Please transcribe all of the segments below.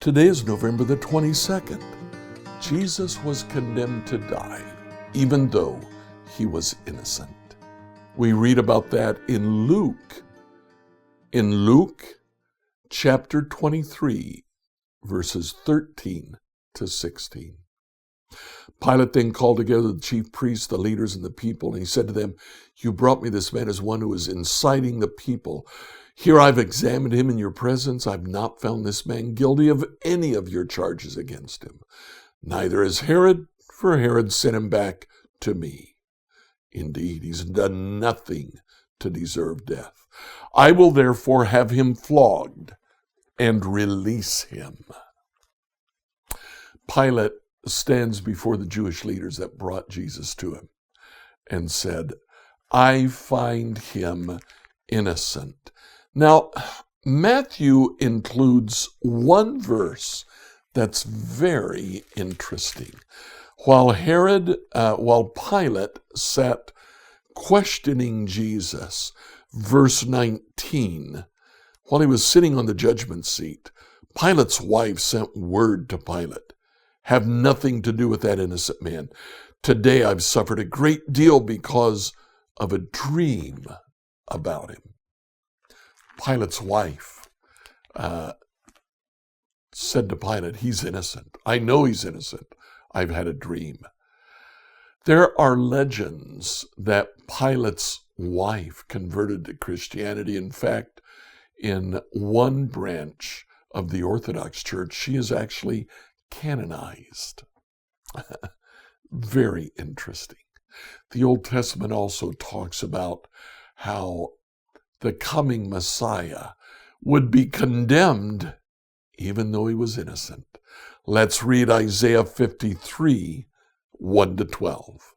Today is November the 22nd. Jesus was condemned to die, even though he was innocent. We read about that in Luke. In Luke chapter 23, verses 13 to 16. Pilate then called together the chief priests, the leaders, and the people, and he said to them, "You brought me this man as one who is inciting the people. Here I've examined him in your presence. I've not found this man guilty of any of your charges against him. Neither has Herod, for Herod sent him back to me. Indeed, he's done nothing to deserve death. I will therefore have him flogged and release him." Pilate stands before the Jewish leaders that brought Jesus to him and said, "I find him innocent." Now, Matthew includes one verse that's very interesting. While Pilate sat questioning Jesus, verse 19, while he was sitting on the judgment seat, Pilate's wife sent word to Pilate, "Have nothing to do with that innocent man. Today I've suffered a great deal because of a dream about him." Pilate's wife said to Pilate, "He's innocent. I know he's innocent. I've had a dream." There are legends that Pilate's wife converted to Christianity. In fact, in one branch of the Orthodox Church, she is actually canonized. Very interesting. The Old Testament also talks about how the coming Messiah would be condemned even though he was innocent. Let's read Isaiah 53, 1 to 12.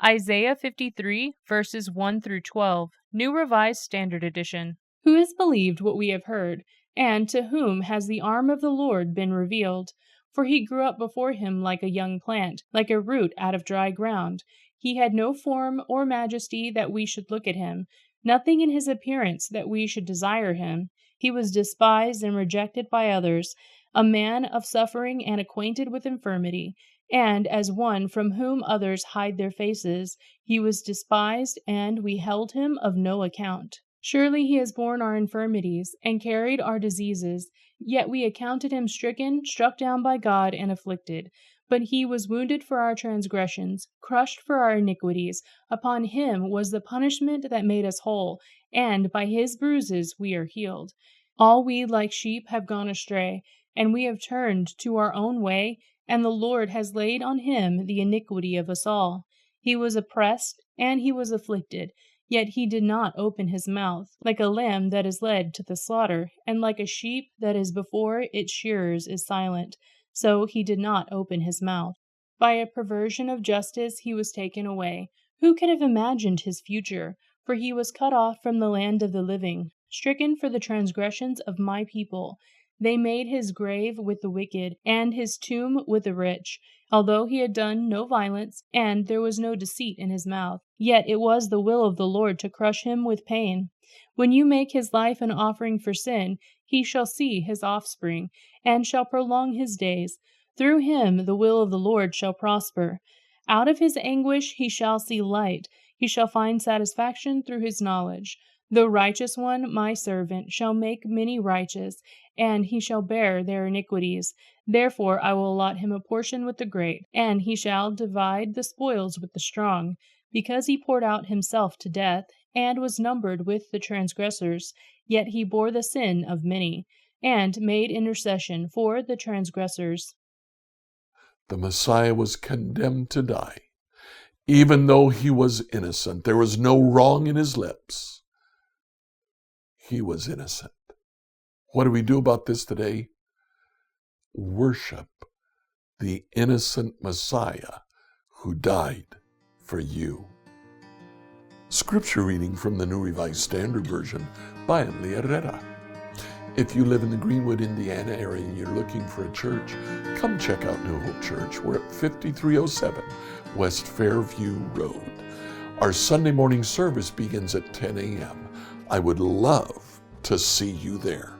Isaiah 53, verses 1 through 12, New Revised Standard Edition. Who has believed what we have heard, and to whom has the arm of the Lord been revealed? For he grew up before him like a young plant, like a root out of dry ground. He had no form or majesty that we should look at him, nothing in his appearance that we should desire him. He was despised and rejected by others, a man of suffering and acquainted with infirmity, and as one from whom others hide their faces. He was despised, and we held him of no account. Surely he has borne our infirmities and carried our diseases, yet we accounted him stricken, struck down by God, and afflicted. But he was wounded for our transgressions, crushed for our iniquities. Upon him was the punishment that made us whole, and by his bruises we are healed. All we like sheep have gone astray, and we have turned to our own way, and the Lord has laid on him the iniquity of us all. He was oppressed, and he was afflicted, yet he did not open his mouth. Like a lamb that is led to the slaughter, and like a sheep that is before its shearers is silent, so he did not open his mouth. By a perversion of justice he was taken away. Who could have imagined his future? For he was cut off from the land of the living, stricken for the transgressions of my people. They made his grave with the wicked, and his tomb with the rich. Although he had done no violence, and there was no deceit in his mouth, yet it was the will of the Lord to crush him with pain. When you make his life an offering for sin, he shall see his offspring, and shall prolong his days. Through him the will of the Lord shall prosper. Out of his anguish he shall see light. He shall find satisfaction through his knowledge. The righteous one, my servant, shall make many righteous, and he shall bear their iniquities. Therefore I will allot him a portion with the great, and he shall divide the spoils with the strong. Because he poured out himself to death, and was numbered with the transgressors, yet he bore the sin of many, and made intercession for the transgressors. The Messiah was condemned to die, even though he was innocent. There was no wrong in his lips. He was innocent. What do we do about this today? Worship the innocent Messiah who died for you. Scripture reading from the New Revised Standard Version by Emily Herrera. If you live in the Greenwood, Indiana area and you're looking for a church, come check out New Hope Church. We're at 5307 West Fairview Road. Our Sunday morning service begins at 10 a.m. I would love to see you there.